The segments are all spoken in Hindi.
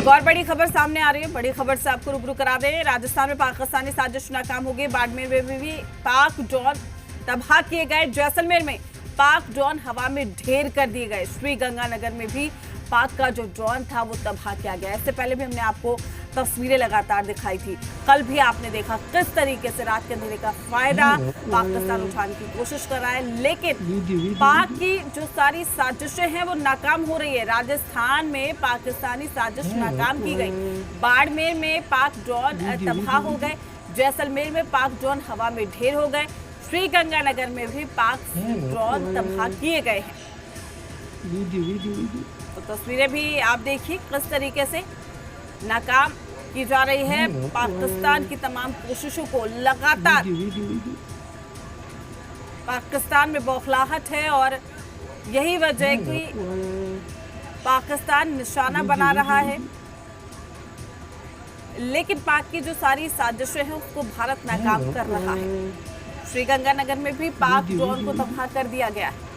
एक और बड़ी खबर सामने आ रही है। बड़ी खबर से आपको रूबरू करा दें। राजस्थान में पाकिस्तानी साजिश नाकाम हो गई। बाड़मेर में भी पाक ड्रोन तबाह किए गए। जैसलमेर में पाक ड्रोन हवा में ढेर कर दिए गए। श्रीगंगानगर में भी पाक का जो ड्रोन था वो तबाह किया गया। इससे पहले भी हमने आपको तस्वीरें लगातार दिखाई थी। कल भी आपने देखा किस तरीके से रात के अंधेरे का फायदा पाकिस्तान उठाने की कोशिश कर रहा है, लेकिन पाक की जो सारी साजिशें हैं वो नाकाम हो रही है। राजस्थान में पाकिस्तानी साजिश नाकाम की गई। बाड़मेर में पाक ड्रोन तबाह हो गए। जैसलमेर में पाक ड्रोन हवा में ढेर हो गए। श्रीगंगानगर में भी पाक ड्रोन तबाह किए गए हैं। तो तस्वीरें भी आप देखिए किस तरीके से नाकाम की जा रही है। पाकिस्तान की तमाम कोशिशों को लगातार पाकिस्तान में बौखलाहट है और यही वजह है कि पाकिस्तान निशाना बना रहा है। लेकिन पाक की जो सारी साजिशें हैं उसको भारत नाकाम कर रहा है। श्रीगंगानगर में भी पाक ड्रोन को तबाह कर दिया गया है।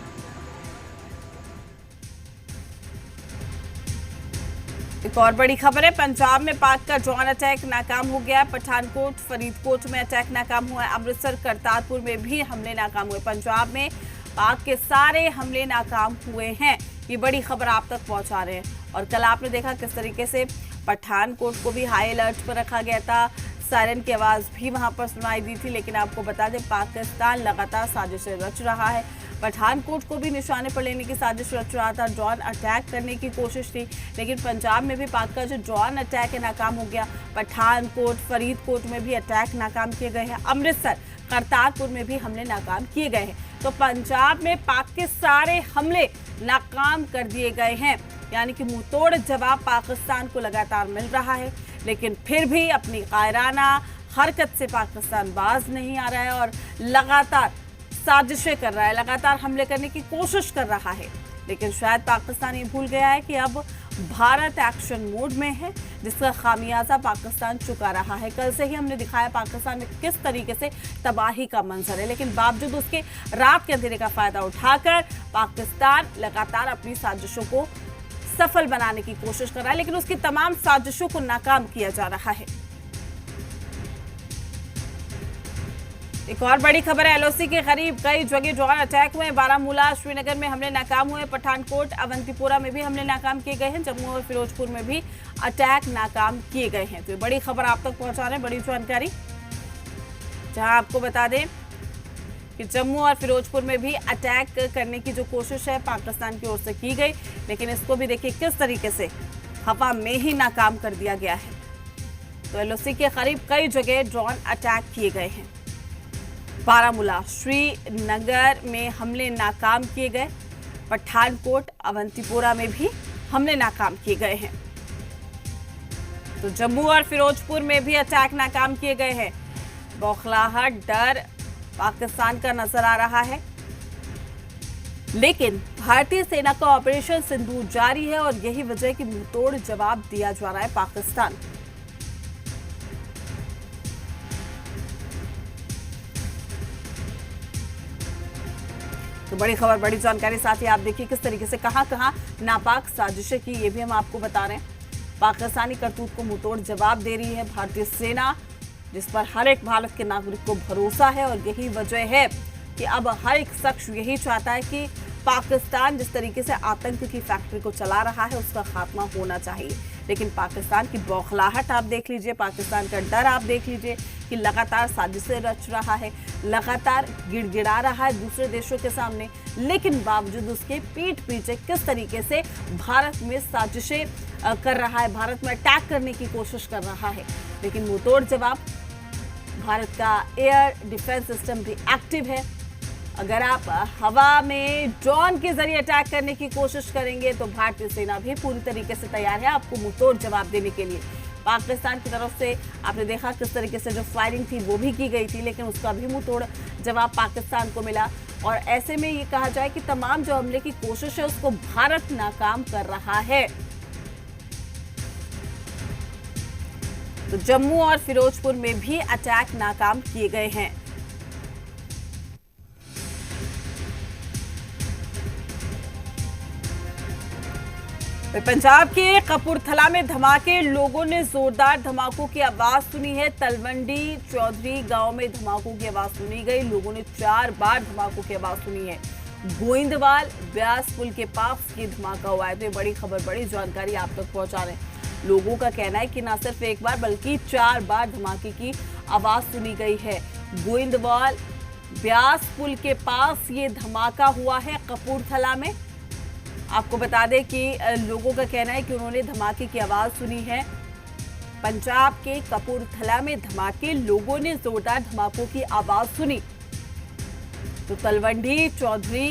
एक और बड़ी खबर है। पंजाब में पाक का ड्रोन अटैक नाकाम हो गया। पठानकोट, फरीदकोट में अटैक नाकाम हुआ है। अमृतसर, करतारपुर में भी हमले नाकाम हुए। पंजाब में पाक के सारे हमले नाकाम हुए हैं। ये बड़ी खबर आप तक पहुंचा रहे हैं। और कल आपने देखा किस तरीके से पठानकोट को भी हाई अलर्ट पर रखा गया था। सायरन की आवाज भी वहां पर सुनाई दी थी। लेकिन आपको बता दें पाकिस्तान लगातार साजिशें रच रहा है। पठानकोट को भी निशाने पर लेने की साजिश रच रहा था। ड्रोन अटैक करने की कोशिश थी, लेकिन पंजाब में भी पाक का जो ड्रोन अटैक है नाकाम हो गया। पठानकोट, फरीदकोट में भी अटैक नाकाम किए गए हैं। अमृतसर, करतारपुर में भी हमले नाकाम किए गए हैं। तो पंजाब में पाक के सारे हमले नाकाम कर दिए गए हैं। यानी कि मुंहतोड़ जवाब पाकिस्तान को लगातार मिल रहा है। लेकिन फिर भी अपनी कायराना हरकत से पाकिस्तान बाज नहीं आ रहा है और लगातार साजिशें कर रहा है, लगातार हमले करने की कोशिश कर रहा है। लेकिन शायद पाकिस्तान ये भूल गया है कि अब भारत एक्शन मोड में है, जिसका खामियाजा पाकिस्तान चुका रहा है। कल से ही हमने दिखाया पाकिस्तान में किस तरीके से तबाही का मंजर है, लेकिन बावजूद उसके रात के अंधेरे का फायदा उठाकर पाकिस्तान लगातार अपनी साजिशों को सफल बनाने की कोशिश कर रहा है। लेकिन उसकी तमाम साजिशों को नाकाम किया जा रहा है। एक और बड़ी खबर है। एलओसी के करीब कई जगह ड्रोन अटैक हुए। बारामूला, श्रीनगर में हमले नाकाम हुए। पठानकोट, अवंतीपोरा में भी हमले नाकाम किए गए हैं। जम्मू और फिरोजपुर में भी अटैक नाकाम किए गए हैं। तो ये बड़ी खबर आप तक पहुंचा रहे हैं, बड़ी जानकारी, जहां आपको बता दें कि जम्मू और फिरोजपुर में भी अटैक करने की जो कोशिश है पाकिस्तान की ओर से की गई, लेकिन इसको भी देखिए किस तरीके से हवा में ही नाकाम कर दिया गया है। तो एलओसी के करीब कई जगह ड्रोन अटैक किए गए हैं। बारामूला, श्रीनगर में हमले नाकाम किए गए। पठानकोट, अवंतीपोरा में भी हमले नाकाम किए गए हैं। तो जम्मू और फिरोजपुर में भी अटैक नाकाम किए गए हैं। बौखलाहट, डर पाकिस्तान का नजर आ रहा है। लेकिन भारतीय सेना का ऑपरेशन सिंदूर जारी है और यही वजह है कि मुंहतोड़ जवाब दिया जा रहा है पाकिस्तान। तो बड़ी खबर, बड़ी जानकारी, साथ ही आप देखिए किस तरीके से कहां नापाक साजिशें की, ये भी हम आपको बता रहे हैं। पाकिस्तानी करतूत को मुंहतोड़ जवाब दे रही है भारतीय सेना, जिस पर हर एक भारत के नागरिक को भरोसा है। और यही वजह है कि अब हर एक शख्स यही चाहता है कि पाकिस्तान जिस तरीके से आतंक की फैक्ट्री को चला रहा है उसका खात्मा होना चाहिए। लेकिन पाकिस्तान की बौखलाहट आप देख लीजिए, पाकिस्तान का डर आप देख लीजिए कि लगातार साजिशें रच रहा है, लगातार गिड़गिड़ा रहा है दूसरे देशों के सामने। लेकिन बावजूद उसके पीठ पीछे किस तरीके से भारत में साजिशें कर रहा है, भारत में अटैक करने की कोशिश कर रहा है। लेकिन मुंहतोड़ जवाब, भारत का एयर डिफेंस सिस्टम भी एक्टिव है। अगर आप हवा में ड्रोन के जरिए अटैक करने की कोशिश करेंगे तो भारतीय सेना भी पूरी तरीके से तैयार है आपको मुंहतोड़ जवाब देने के लिए। पाकिस्तान की तरफ से आपने देखा किस तरीके से जो फायरिंग थी वो भी की गई थी, लेकिन उसका भी मुंहतोड़ जवाब पाकिस्तान को मिला। और ऐसे में ये कहा जाए कि तमाम जो हमले की कोशिश है उसको भारत नाकाम कर रहा है। तो जम्मू और फिरोजपुर में भी अटैक नाकाम किए गए हैं। तो पंजाब के कपूरथला में धमाके, लोगों ने जोरदार धमाकों की आवाज सुनी है। तलवंडी चौधरी गांव में धमाकों की आवाज सुनी गई। लोगों ने 4 बार धमाकों की आवाज सुनी है। गोइंदवाल ब्यास पुल के पास ये धमाका हुआ है। तो ये बड़ी खबर, बड़ी जानकारी आप तक पहुंचा रहे हैं। लोगों का कहना है कि न सिर्फ एक बार बल्कि 4 बार धमाके की आवाज सुनी गई है। गोइंदवाल ब्यास पुल के पास ये धमाका हुआ है कपूरथला में। आपको बता दें कि लोगों का कहना है कि उन्होंने धमाके की आवाज सुनी है। पंजाब के कपूरथला में धमाके, लोगों ने जोरदार धमाकों की आवाज सुनी। तो तलवंडी चौधरी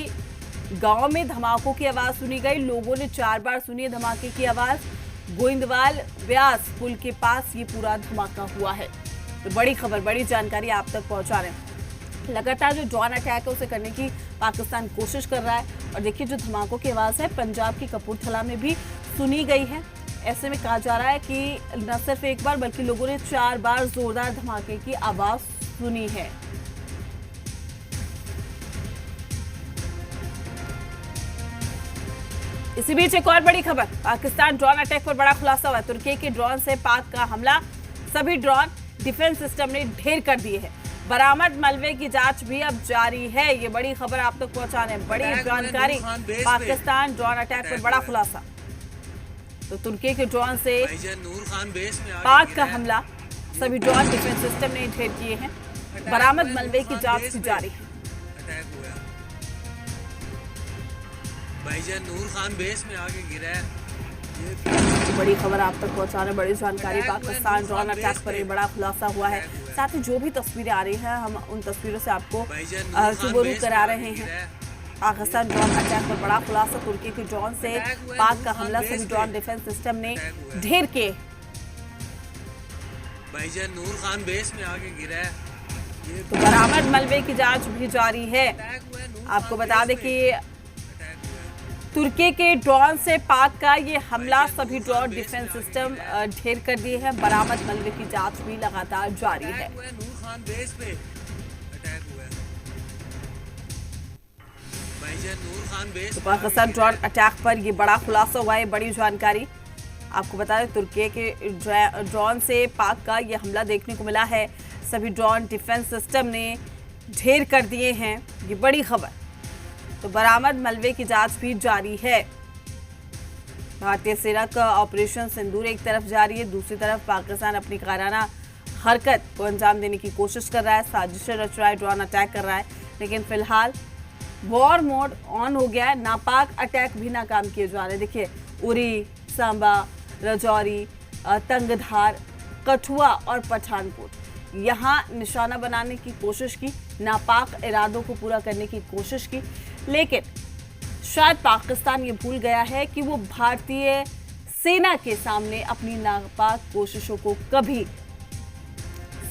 गांव में धमाकों की आवाज सुनी गई। लोगों ने 4 बार सुनी धमाके की आवाज। गोइंदवाल ब्यास पुल के पास ये पूरा धमाका हुआ है। तो बड़ी खबर, बड़ी जानकारी आप तक पहुंचा रहे हैं। लगातार जो ड्रोन अटैक है उसे करने की पाकिस्तान कोशिश कर रहा है। और देखिए, जो धमाकों की आवाज है पंजाब की कपूरथला में भी सुनी गई है। ऐसे में कहा जा रहा है कि न सिर्फ एक बार बल्कि लोगों ने 4 बार जोरदार धमाके की आवाज सुनी है। इसी बीच एक और बड़ी खबर, पाकिस्तान ड्रोन अटैक पर बड़ा खुलासा हुआ। तुर्की के ड्रोन से पाक का हमला, सभी ड्रोन डिफेंस सिस्टम ने ढेर कर दिए हैं। बरामद मलबे की जांच भी अब जारी है। ये बड़ी खबर आप तक पहुंचाने, बड़ी जानकारी। पाकिस्तान ड्रोन अटैक पर बड़ा खुलासा। तो तुर्की के ड्रोन से पाक का हमला, सभी ड्रोन डिफेंस सिस्टम ने ढेर किए हैं। बरामद मलबे की जांच भी जारी है। भाईजान नूर खान बेस में आके गिरा है। बड़ी खबर आप तक पहुंचा रहे, बड़ी जानकारी। पाकिस्तान ड्रोन अटैक पर एक बड़ा खुलासा हुआ है। साथ ही जो भी तस्वीरें आ रही हैं, हम उन तस्वीरों से आपको रूबरू करा रहे हैं। पाकिस्तान ड्रोन अटैक पर बड़ा खुलासा, तुर्की के ड्रोन से पाक का हमला, सभी ड्रोन डिफेंस सिस्टम ने ढेर के। भाईजान नूर खान बेस में आके गिरा है। तो बरामद मलबे की जांच भी जारी है। आपको बता दें कि तुर्की के ड्रोन से पाक का ये हमला, सभी ड्रोन डिफेंस सिस्टम ढेर कर दिए हैं। बरामद मलबे की जांच भी लगातार जारी है। तो पाकिस्तान ड्रोन अटैक पर ये बड़ा खुलासा हुआ है, बड़ी जानकारी। आपको बता दें, तुर्की के ड्रोन से पाक का ये हमला देखने को मिला है। सभी ड्रोन डिफेंस सिस्टम ने ढेर कर दिए हैं। ये बड़ी खबर। तो बरामद मलबे की जांच भी जारी है। भारतीय सेना का ऑपरेशन सिंदूर एक तरफ जारी है, दूसरी तरफ पाकिस्तान अपनी कायराना हरकत को अंजाम देने की कोशिश कर रहा है, साजिशें रच रहा है, ड्रोन अटैक कर रहा है। लेकिन फिलहाल वॉर मोड ऑन हो गया है। नापाक अटैक भी नाकाम किए जा रहे हैं। देखिए, उरी, सांबा, राजौरी, तंगधार, कठुआ और पठानकोट, यहाँ निशाना बनाने की कोशिश की, नापाक इरादों को पूरा करने की कोशिश की। लेकिन शायद पाकिस्तान ये भूल गया है कि वो भारतीय सेना के सामने अपनी नापाक कोशिशों को कभी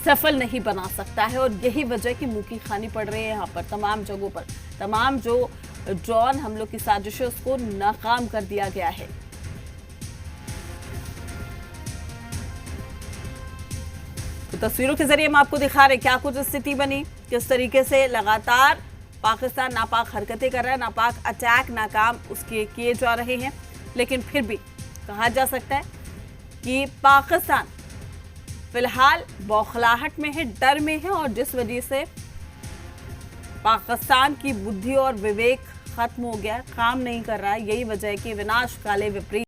सफल नहीं बना सकता है। और यही वजह की मुंह की खानी पड़ रही है यहाँ पर, तमाम जगहों पर। तमाम जो ड्रोन हमलों की साजिशें, उसको नाकाम कर दिया गया है। तो तस्वीरों के जरिए हम आपको दिखा रहे क्या कुछ स्थिति बनी, किस तरीके से लगातार पाकिस्तान नापाक हरकतें कर रहा है, नापाक अटैक नाकाम उसके किए जा रहे हैं। लेकिन फिर भी कहा जा सकता है कि पाकिस्तान फिलहाल बौखलाहट में है, डर में है। और जिस वजह से पाकिस्तान की बुद्धि और विवेक खत्म हो गया, काम नहीं कर रहा है। यही वजह है कि विनाश काले विपरीत